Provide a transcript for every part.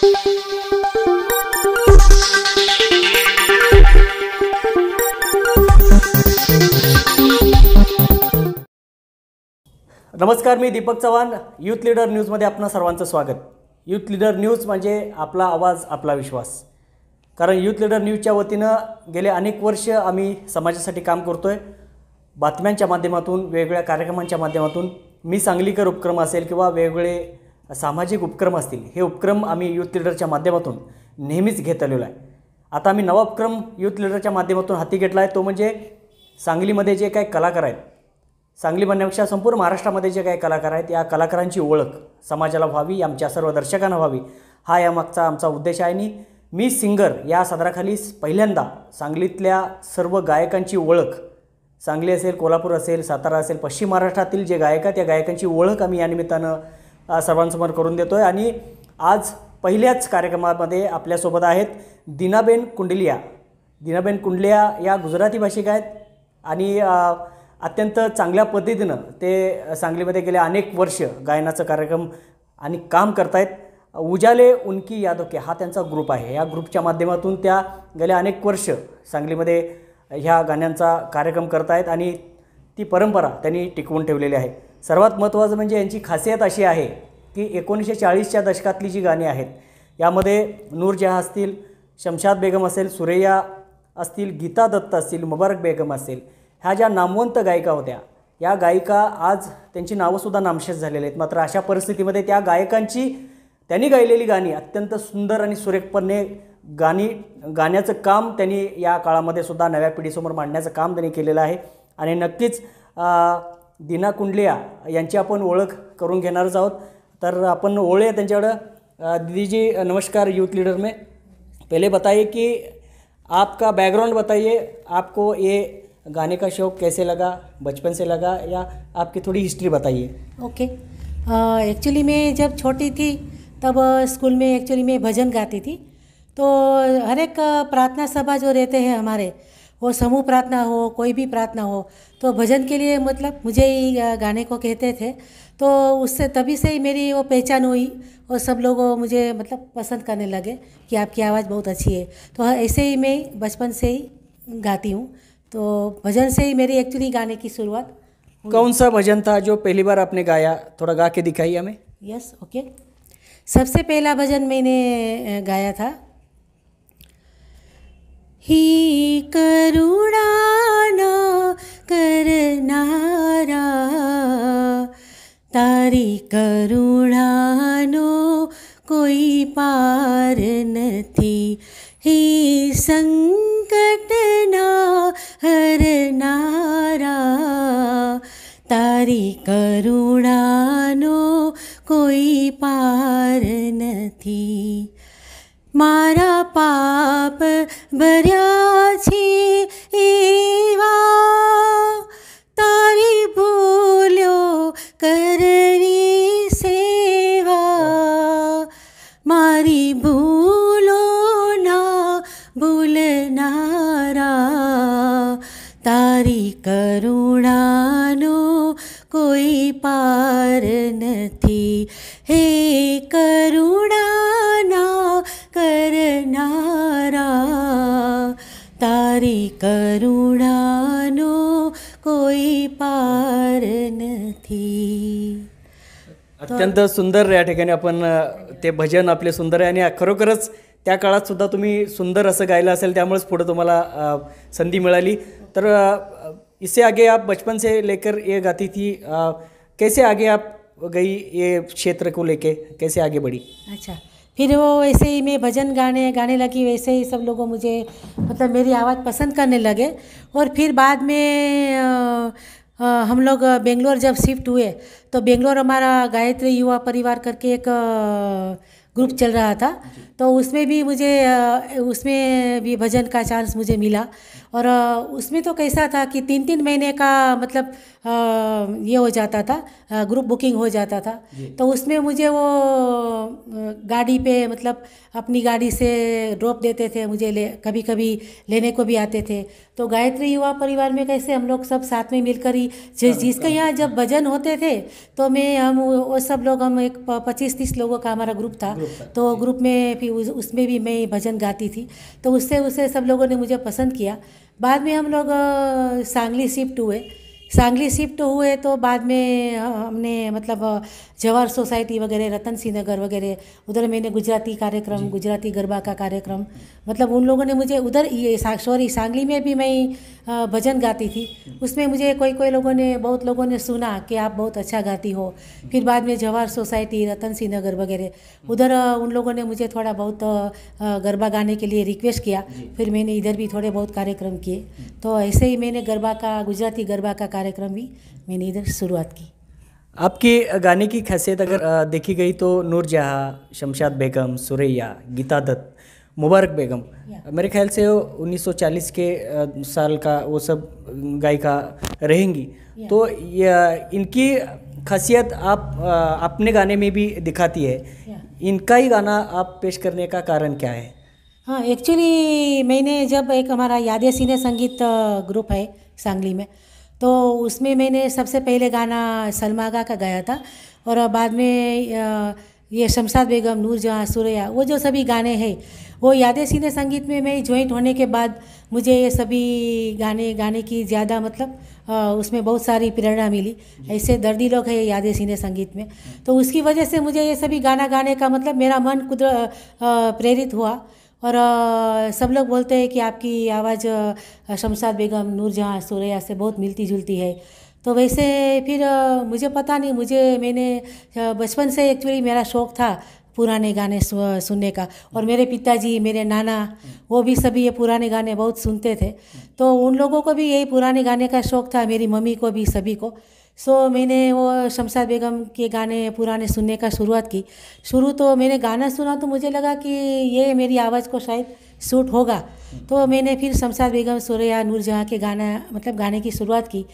नमस्कार, मी दीपक Chavan. Youth leader न्यूजमध्ये आपणा सर्वांचं स्वागत. यूथ लीडर न्यूज म्हणजे आपला आवाज, आपला विश्वास. कारण यूथ लीडर न्यूजच्या वतीनं गेले अनेक वर्ष आम्ही समाजासाठी काम करतोय. बातम्यांच्या माध्यमातून, वेगवेगळ्या कार्यक्रमांच्या माध्यमातून, मी सांगलीकर उपक्रम असेल किंवा वेगवेगळे सामाजिक उपक्रम असतील, हे उपक्रम आम्ही यूथ लीडरच्या माध्यमातून नेहमीच घेत आलेलो आहे. आता आम्ही नवा उपक्रम यूथ लीडरच्या माध्यमातून हाती घेतला आहे. तो म्हणजे सांगलीमध्ये जे काही कलाकार आहेत, सांगली म्हणण्यापेक्षा संपूर्ण महाराष्ट्रामध्ये जे काही कलाकार आहेत, या कलाकारांची ओळख समाजाला व्हावी, आमच्या सर्व दर्शकांना व्हावी, हा यामागचा आमचा उद्देश आहे. आणि मी सिंगर या सदराखाली पहिल्यांदा सांगलीतल्या सर्व गायकांची ओळख, सांगली असेल, कोल्हापूर असेल, सातारा असेल, पश्चिम महाराष्ट्रातील जे गायक आहेत, त्या गायकांची ओळख आम्ही या निमित्तानं सर्वांसमोर करून देतो आहे. आणि आज पहिल्याच कार्यक्रमामध्ये आपल्यासोबत आहेत दीनाबेन कुंडलिया. दीनाबेन कुंडलिया या गुजराती भाषिक आहेत आणि अत्यंत चांगल्या पद्धतीनं ते सांगलीमध्ये गेले अनेक वर्ष गायनाचं कार्यक्रम आणि काम करतायत. उजाले उनकी यादों के हा त्यांचा ग्रुप आहे. या ग्रुपच्या माध्यमातून त्या गेल्या अनेक वर्ष सांगलीमध्ये ह्या गाण्यांचा कार्यक्रम करतायत आणि ती परंपरा त्यांनी टिकवून ठेवलेली आहे. सर्वात महत्त्वाचं म्हणजे यांची खासियत अशी आहे की 1940च्या दशकातली जी गाणी आहेत, यामध्ये नूरजहाँ असतील, शमशाद बेगम असेल, सुरैया असतील, गीता दत्त असतील, मुबारक बेगम असेल, ह्या ज्या नामवंत गायिका होत्या, या गायिका आज त्यांची नावंसुद्धा नामशेष झालेली आहेत. मात्र अशा परिस्थितीमध्ये त्या गायकांची त्यांनी गायलेली गाणी अत्यंत सुंदर आणि सुरेखपणे गाण्याचं काम त्यांनी या काळामध्ये सुद्धा नव्या पिढीसमोर मांडण्याचं काम त्यांनी केलेलं आहे. आणि नक्कीच दीना कुंडलिया यांची आपण ओळख करून घेणारच आहोत. तर आपण ओळूया त्यांच्याकडं. दीदी जी नमस्कार. यूथ लीडर में पहले बताइए कि आपका बैकग्राउंड बताइए, आपको ये गाने का शौक़ कैसे लगा, बचपन से लगा, या आपकी थोड़ी हिस्ट्री बताइए. ओके. एक्चुअली मैं जब छोटी थी तब स्कूल में एक्चुअली मैं भजन गाती थी. तो हर एक प्रार्थना सभा जो रहते हैं हमारे, वो समूह प्रार्थना हो, कोई भी प्रार्थना हो, तो भजन के लिए मतलब मुझे ही गाने को कहते थे. तो उससे तभी से ही मेरी वो पहचान हुई और सब लोग मुझे मतलब पसंद करने लगे कि आपकी आवाज़ बहुत अच्छी है. तो ऐसे ही मैं बचपन से ही गाती हूँ. तो भजन से ही मेरी एक्चुअली गाने की शुरुआत. कौन सा भजन था जो पहली बार आपने गाया? थोड़ा गा के दिखाइए हमें. Yes, okay. सबसे पहला भजन मैंने गाया था, ही करुणा न करनारा, तारी करुणानो कोई पार નથી, ही संकट ना हरनारा, तारी करुणानो कोई पार નથી. मारा पाप भर्या છે એવા, તારી ભૂલ્યો કરવી સેવા, મારી ભૂલો ના ભૂલનારા, તારી કરુણાનો કોઈ પાર નથી, હે કરુણાના करनारा, तारी करुणानो कोई पार નથી. अत्यंत सुंदर. या ठिकाणी आपण ते भजन आपले सुंदर आहे आणि खरोखरच त्या काळात सुद्धा तुम्ही सुंदर असं गायलं असेल, त्यामुळेच पुढे तुम्हाला संधी मिळाली. तर इससे आगे आप बचपन से लेकर ये गाती थी, कैसे आगे आप गई ये क्षेत्र को लेके, कैसे आगे बढ़ी? अच्छा, फिर वो वैसे ही मैं भजन गाने लगी. वैसे ही सब लोगों मुझे मतलब मेरी आवाज़ पसंद करने लगे. और फिर बाद में हम लोग बेंगलोर जब शिफ्ट हुए, तो बेंगलोर हमारा गायत्री युवा परिवार करके एक ग्रुप चल रहा था. तो उसमें भी भजन का चांस मुझे मिला. और उसमें तो कैसा था कि 3-3 महीने का मतलब ये हो जाता था, ग्रुप बुकिंग हो जाता था. तो उसमें मुझे वो गाड़ी पे मतलब अपनी गाड़ी से ड्रॉप देते थे, मुझे कभी कभी लेने को भी आते थे. तो गायत्री युवा परिवार में कैसे हम लोग सब साथ में मिलकर ही जिसके यहाँ जब भजन होते थे, तो हम वो सब लोग, हम एक 25-30 लोगों का हमारा ग्रुप था. तो ग्रुप में फिर उसमें भी मैं भजन गाती थी। तो उससे उससे सब लोगों ने मुझे पसंद किया। बाद में हम लोग सांगली शिफ्ट हुए तो बाद में हमने मतलब जवाहर सोसाइटी वगैरह, रतन सिंह नगर वगैरह, उधर मैंने गुजराती कार्यक्रम, गुजराती गरबा का कार्यक्रम, मतलब उन लोगों ने मुझे उधर ये सांगली में भी मैं भजन गाती थी। उसमें मुझे कोई लोगों ने, बहुत लोगों ने सुना कि आप बहुत अच्छा गाती हो। फिर बाद में जवाहर सोसाइटी, रतन सिंह नगर वगैरह, उधर उन लोगों ने मुझे थोड़ा बहुत गरबा गाने के लिए रिक्वेस्ट किया। फिर मैंने इधर भी थोड़े बहुत कार्यक्रम किए। तो ऐसे ही मैंने गुजराती गरबा का कार्यक्रम भी मैंने इधर शुरुआत की। आपकी गाने की खासियत अगर देखी गई तो नूरजहाँ, शमशाद बेगम, सुरैया, गीता दत्त, मुबारक बेगम, मेरे ख्याल से 1940 के साल का वो सब गायिका रहेंगी। तो इनकी खासियत आप अपने गाने में भी दिखाती है। इनका ही गाना आप पेश करने का कारण क्या है? हाँ, एक्चुअली मैंने जब एक हमारा यादें सिने संगीत ग्रुप है सांगली में, तो उसमें मैंने सबसे पहले गाना सलमा आगा का गाया था। और बाद में ये शमशाद बेगम, नूरजहाँ, सुरैया, वो जो सभी गाने हैं वो यादें सीने संगीत में मैं ज्वाइंट होने के बाद मुझे ये सभी गाने की ज़्यादा मतलब उसमें बहुत सारी प्रेरणा मिली। ऐसे दर्दी लोग हैं यादें सीने संगीत में, तो उसकी वजह से मुझे ये सभी गाना गाने का मतलब मेरा मन प्रेरित हुआ। और सब लोग बोलते हैं कि आपकी आवाज़ शमशाद बेगम, नूरजहाँ, सुरैया से बहुत मिलती जुलती है। तो वैसे फिर मुझे पता नहीं, मैंने बचपन से एक्चुअली मेरा शौक़ था पुराने गाने सुनने का। और मेरे पिताजी, मेरे नाना, वो भी सभी ये पुराने गाने बहुत सुनते थे। तो उन लोगों को भी यही पुराने गाने का शौक़ था, मेरी मम्मी को भी, सभी को। सो मैंने वो शमशाद बेगम के गाने पुराने सुनने का शुरुआत की। तो मैंने गाना सुना तो मुझे लगा कि ये मेरी आवाज़ को शायद सूट होगा। तो मैंने फिर शमशाद बेगम, सुरैया, नूरजहाँ के गाने की शुरुआत की।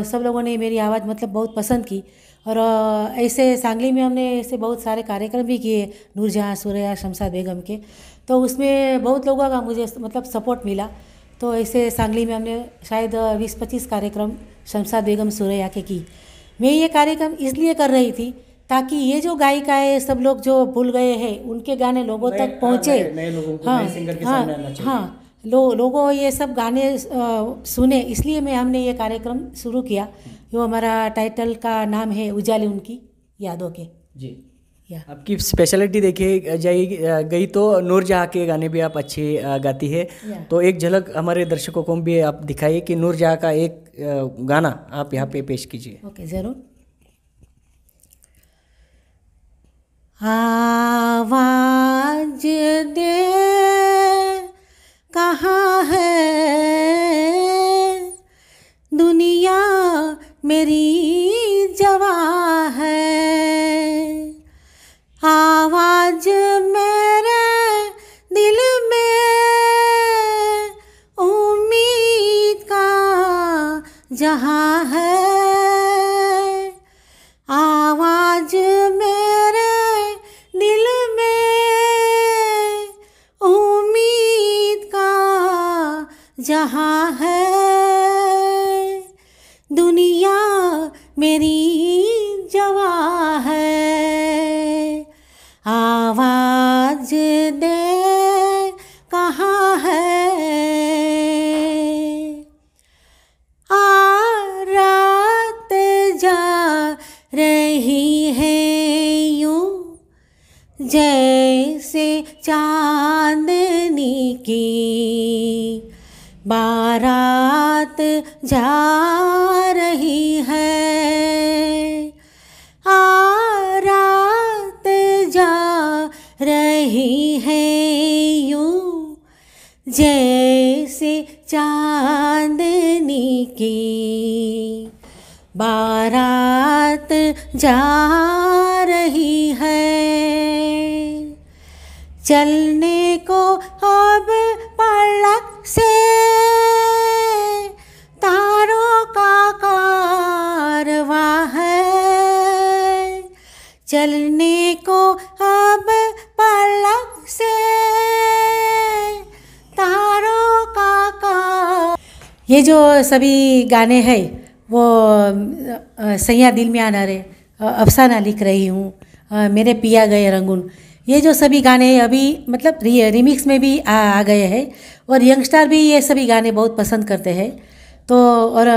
सब लोगों ने मेरी आवाज़ मतलब बहुत पसंद की। और ऐसे सांगली में हमने ऐसे बहुत सारे कार्यक्रम भी किए नूरजहाँ, सुरैया, शमशाद बेगम के। तो उसमें बहुत लोगों का मुझे मतलब सपोर्ट मिला। तो ऐसे सांगली में हमने शायद 20-25 कार्यक्रम शमशाद बेगम, सुरैया के की। मैं ये कार्यक्रम इसलिए कर रही थी ताकि ये जो गायिका है, सब लोग जो भूल गए हैं, उनके गाने लोगों तक पहुँचे। नए लोगों को, हाँ नए सिंगर के सामने आना चाहिए। हाँ, लोगों ये सब गाने सुने, इसलिए हमने ये कार्यक्रम शुरू किया। जो हमारा टाइटल का नाम है उजाले उनकी यादों के। जी, आपकी स्पेशलिटी देखी गई तो नूरजहाँ के गाने भी आप अच्छे गाती है। तो एक झलक हमारे दर्शकों को भी आप दिखाइए कि नूरजहाँ का एक गाना आप यहाँ पे पेश कीजिए। ओके, ज़रूर। आवाज दे कहाँ है दुनिया मेरी जवा है, आवाज मेरे दिल में उम्मीद का जहाँ है, आवाज मेरे दिल में उम्मीद का जहाँ है, दुनिया मेरी जवा है, आवाज दे कहाँ है। रात जा रही है यूं जैसे चांदनी की, बारात जा रही है, रात जा रही है यूं जैसे चांदनी की, बारात जा रही है, चलने को अब पलक से तारों का कारवां है, चलने को अब पलक से तारों का। ये जो सभी गाने हैं वो सैया दिल में आना रे, अफसाना लिख रही हूँ, मेरे पिया गए रंगून, ये जो सभी गाने अभी मतलब रिमिक्स में भी आ गए हैं और यंगस्टर भी ये सभी गाने बहुत पसंद करते हैं। तो और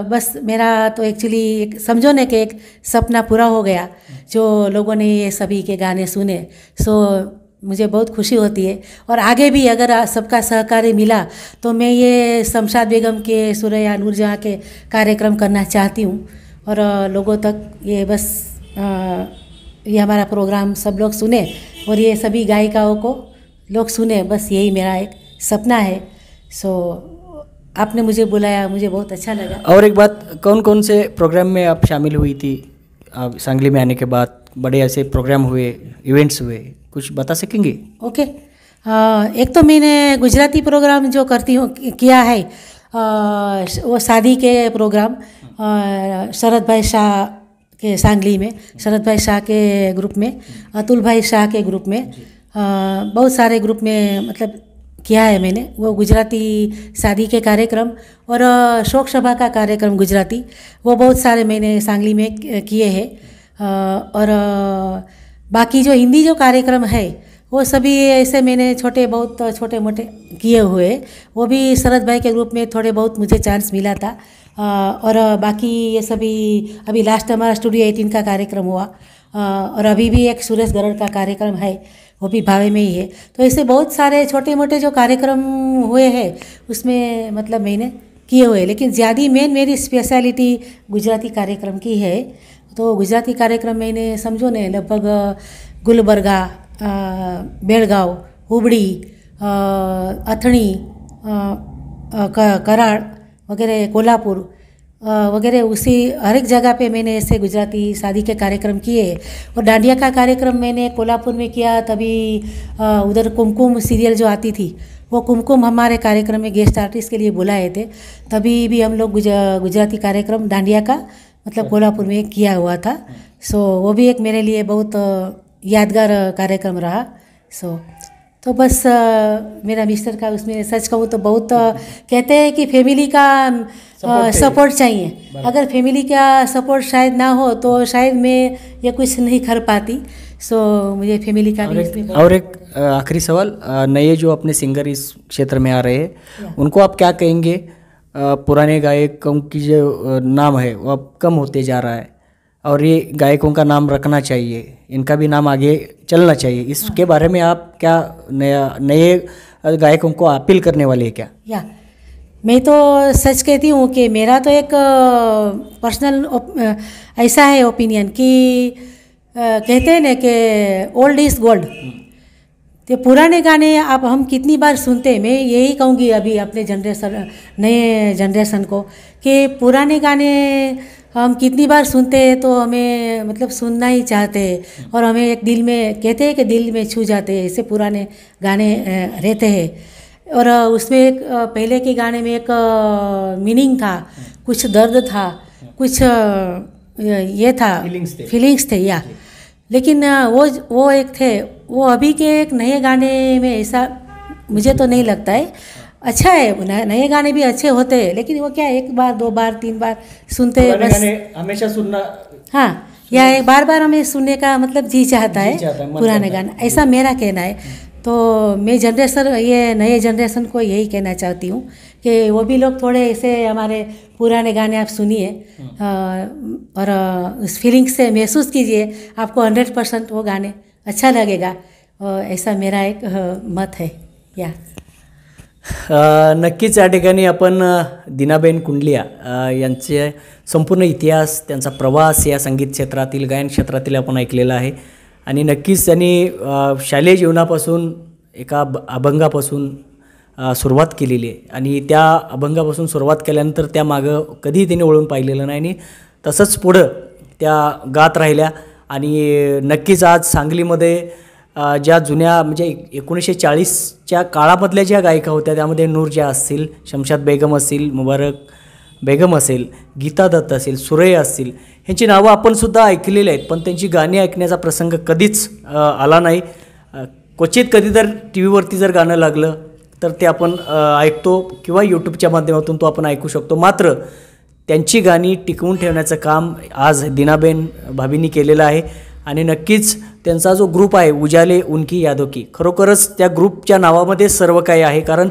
बस मेरा तो एक्चुअली एक समझो ना कि एक सपना पूरा हो गया जो लोगों ने ये सभी के गाने सुने। सो मुझे बहुत खुशी होती है और आगे भी अगर सबका सहकारी मिला तो मैं ये शमशाद बेगम के सुरैया नूरजहाँ के कार्यक्रम करना चाहती हूँ और लोगों तक ये बस ये हमारा प्रोग्राम सब लोग सुने और ये सभी गायिकाओं को लोग सुने, बस यही मेरा एक सपना है। सो आपने मुझे बुलाया, मुझे बहुत अच्छा लगा। और एक बात, कौन कौन से प्रोग्राम में आप शामिल हुई थी? आप सांगली में आने के बाद बड़े ऐसे प्रोग्राम हुए, इवेंट्स हुए, कुछ बता सकेंगे? ओके, एक तो मैंने गुजराती प्रोग्राम जो करती हूँ किया है, वो शादी के प्रोग्राम शरद भाई शाह के सांगली में, शरद भाई शाह के ग्रुप में, अतुल भाई शाह के ग्रुप में, बहुत सारे ग्रुप में मतलब किया है मैंने। वो गुजराती शादी के कार्यक्रम और शोक सभा का कार्यक्रम गुजराती, वो बहुत सारे मैंने सांगली में किए हैं। और बाकी जो हिंदी जो कार्यक्रम है वो सभी ऐसे मैंने छोटे बहुत छोटे मोटे किए हुए, वो भी शरद भाई के ग्रुप में थोड़े बहुत मुझे चांस मिला था। और बाकी ये सभी अभी लास्ट हमारा स्टूडियो 18 का कार्यक्रम हुआ और अभी भी एक सुरेश गरड़ का कार्यक्रम है, वो भी भावे में ही है। तो ऐसे बहुत सारे छोटे मोटे जो कार्यक्रम हुए हैं उसमें मतलब मैंने किए हुए, लेकिन ज़्यादा मेन मेरी स्पेशलिटी गुजराती कार्यक्रम की है। तो गुजराती कार्यक्रम मैंने समझो ने लगभग गुलबर्गा, बेळगाव, हुबड़ी, अथणी, कराड़ वगैरह, कोल्हापुर वगैरह, उसी हर एक जगह पे मैंने ऐसे गुजराती शादी के कार्यक्रम किए। और डांडिया का कार्यक्रम मैंने कोल्हापुर में किया, तभी उधर कुमकुम सीरियल जो आती थी वो कुमकुम हमारे कार्यक्रम में गेस्ट आर्टिस्ट के लिए बुलाए थे, तभी भी हम लोग गुजराती कार्यक्रम डांडिया का मतलब कोल्हापुर में किया हुआ था। सो वो भी एक मेरे लिए बहुत यादगार कार्यक्रम रहा। सो तो बस मेरा मिस्टर का उसमें सच कहूँ तो बहुत कहते हैं कि फैमिली का सपोर्ट चाहिए। अगर फैमिली का सपोर्ट शायद ना हो तो शायद मैं ये कुछ नहीं कर पाती। सो मुझे फैमिली का भी और एक आखिरी सवाल, नए जो अपने सिंगर इस क्षेत्र में आ रहे हैं उनको आप क्या कहेंगे? पुराने गायकों की जो नाम है वो अब कम होते जा रहा है और ये गायकों का नाम रखना चाहिए, इनका भी नाम आगे चलना चाहिए, इसके बारे में आप क्या नए गायकों को अपील करने वाले हैं क्या? या मैं तो सच कहती हूँ कि मेरा तो एक पर्सनल ऐसा है ओपिनियन कि कहते हैं ना कि ओल्ड इज़ गोल्ड। तो पुराने गाने आप हम कितनी बार सुनते हैं, मैं यही कहूँगी अभी अपने नए जनरेशन को कि पुराने गाने हम कितनी बार सुनते हैं तो हमें मतलब सुनना ही चाहते हैं और हमें एक दिल में कहते हैं कि दिल में छू जाते हैं, ऐसे पुराने गाने रहते हैं। और उसमें एक पहले के गाने में एक मीनिंग था, कुछ दर्द था, कुछ ये था, फीलिंग्स थे या, लेकिन वो एक थे, वो अभी के एक नए गाने में ऐसा मुझे तो नहीं लगता है। अच्छा है, नए गाने भी अच्छे होते हैं, लेकिन वो क्या एक बार, दो बार, तीन बार सुनते हैं बस, हमेशा सुनना, हाँ, या एक बार बार हमें सुनने का मतलब जी चाहता है पुराने गाना, ऐसा मेरा कहना है। तो मैं ये नए जनरेशन को यही कहना चाहती हूँ कि वो भी लोग थोड़े ऐसे हमारे पुराने गाने आप सुनिए और उस फीलिंग से महसूस कीजिए, आपको 100% वो गाने अच्छा लगेगा। ऐसा मेरा एक मत है या नक्कीच या ठिकाणी आपण दीनाबेन कुंडलिया यांचे संपूर्ण इतिहास, त्यांचा प्रवास या संगीत क्षेत्रातील, गायन क्षेत्रातील आपण ऐकलेला आहे आणि नक्कीच त्यांनी शालेय जीवनापासून एका अभंगापासून सुरुवात केलेली आहे आणि त्या अभंगापासून सुरुवात केल्यानंतर त्या मागं कधीही त्यांनी वळून पाहिलेलं नाही आणि तसंच पुढं त्या गात राहिल्या आणि नक्कीच आज सांगलीमध्ये ज्या जुन्या म्हणजे 1940च्या काळामधल्या ज्या गायिका होत्या त्यामध्ये नूरजहाँ असतील, शमशाद बेगम असतील, मुबारक बेगम असेल, गीता दत्त असेल, सुरैया असतील, ह्यांची नावं आपण सुद्धा ऐकलेली आहेत, पण त्यांची गाणी ऐकण्याचा प्रसंग कधीच आला नाही। क्वचित कधी जर टी व्हीवरती जर गाणं लागलं तर ते आपण ऐकतो किंवा यूट्यूबच्या माध्यमातून तो आपण ऐकू शकतो, मात्र त्यांची गाणी टिकवून ठेवण्याचं काम आज दीनाबेन भाभींनी केलेलं आहे आणि नक्कीच त्यांचा जो ग्रुप आहे उजाले उनकी यादों की, खरोखरच त्या ग्रुपच्या नावामध्ये सर्व काही आहे. कारण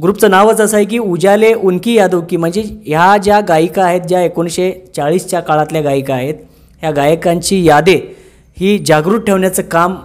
ग्रुपचं नावच असं आहे की उजाले उनकी यादों की, म्हणजे ह्या ज्या गायिका आहेत, ज्या 1940च्या काळातल्या गायिका आहेत, ह्या गायकांची यादे ही जागृत ठेवण्याचं काम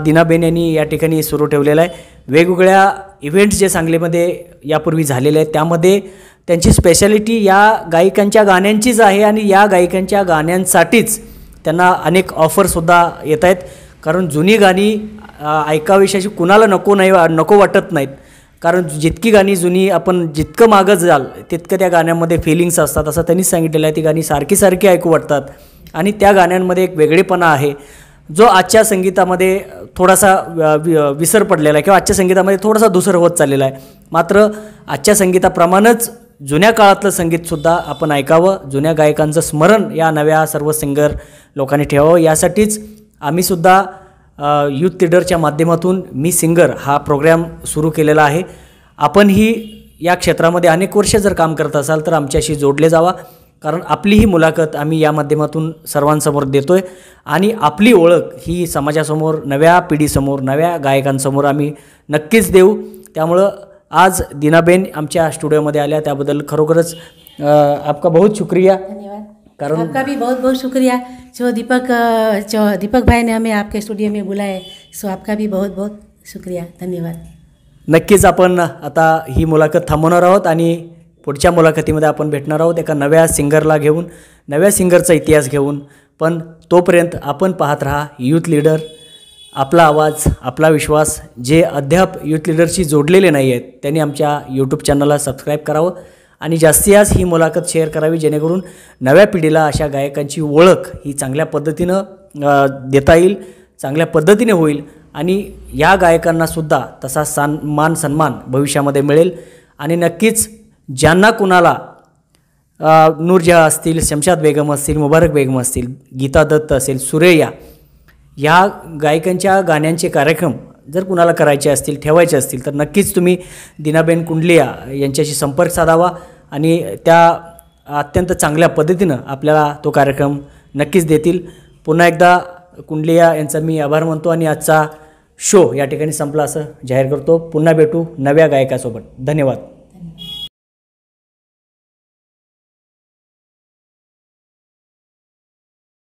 दीनाबेन यांनी या ठिकाणी सुरू ठेवलेलं आहे. वेगवेगळ्या इव्हेंट्स जे सांगलीमध्ये यापूर्वी झालेले आहेत त्यामध्ये त्यांची स्पेशालिटी या गायिकांच्या गाण्यांचीच आहे आणि या गायिकांच्या गाण्यांसाठीच त्यांना अनेक ऑफरसुद्धा येत आहेत. कारण जुनी गाणी ऐकाविषयी कुणाला नको वाटत नाहीत. कारण जितकी गाणी जुनी आपण जितकं मागं जाल तितकं त्या गाण्यांमध्ये फिलिंग्स असतात असं त्यांनीच सांगितलेलं आहे. ती गाणी सारखी सारखी ऐकू वाटतात आणि त्या गाण्यांमध्ये एक वेगळेपणा आहे जो आजच्या संगीतामध्ये थोडासा विसर पडलेला आहे किंवा आजच्या संगीतामध्ये थोडासा धुसर होत चाललेला आहे. मात्र आजच्या संगीताप्रमाणेच जुन्या काळातलं संगीतसुद्धा आपण ऐकावं, जुन्या गायकांचं स्मरण या नव्या सर्व सिंगर लोकांनी ठेवावं. यासाठीच आम्हीसुद्धा यूथ लीडरच्या माध्यमातून मी सिंगर हा प्रोग्राम सुरू केलेला आहे. आपणही या क्षेत्रामध्ये अनेक वर्ष जर काम करत असाल तर आमच्याशी जोडले जावा. कारण आपली ही मुलाखत आम्ही या माध्यमातून सर्वांसमोर देतो आहे आणि आपली ओळख ही समाजासमोर, नव्या पिढीसमोर, नव्या गायकांसमोर आम्ही नक्कीच देऊ. त्यामुळं आज दीनाबेन आमच्या स्टुडियोमध्ये आल्या त्याबद्दल खरोखरच आपका बहुत शुक्रिया. धन्यवाद. कारण आपका भी बहुत बहुत शुक्रिया जो दीपक भाई ने हमें आपके स्टूडियो में बुलाया है. सो आपका भी बहुत बहुत शुक्रिया. धन्यवाद. नक्कीच आपण आता ही मुलाखत थांबवणार आहोत आणि पुढच्या मुलाखतीमध्ये आपण भेटणार आहोत एका नव्या सिंगरला घेऊन, नव्या सिंगरचा इतिहास घेऊन. पण तोपर्यंत आपण पाहत राहा यूथ लीडर, आपला आवाज आपला विश्वास. जे अद्याप यूथ लीडरशी जोडलेले नाही आहेत त्यांनी आमच्या यूट्यूब चॅनलला सबस्क्राईब करावं आणि जास्तीत जास्त ही मुलाखत शेअर करावी जेणेकरून नव्या पिढीला अशा गायकांची ओळख ही चांगल्या पद्धतीनं देता येईल, चांगल्या पद्धतीने होईल आणि या गायकांनासुद्धा तसा सन्मान भविष्यामध्ये मिळेल. आणि नक्कीच ज्यांना कुणाला नूरजहाँ असतील, शमशाद बेगम असतील, मुबारक बेगम असतील, गीता दत्त असेल, सुरेया, ह्या गायकांच्या गाण्यांचे कार्यक्रम जर कुणाला करायचे असतील, ठेवायचे असतील तर नक्कीच तुम्ही दीनाबेन कुंडलिया यांच्याशी संपर्क साधावा आणि त्या अत्यंत चांगल्या पद्धतीनं आपल्याला तो कार्यक्रम नक्कीच देतील. पुन्हा एकदा कुंडलिया यांचा मी आभार मानतो आणि आजचा शो या ठिकाणी संपला असं जाहीर करतो. पुन्हा भेटू नव्या गायकासोबत. धन्यवाद.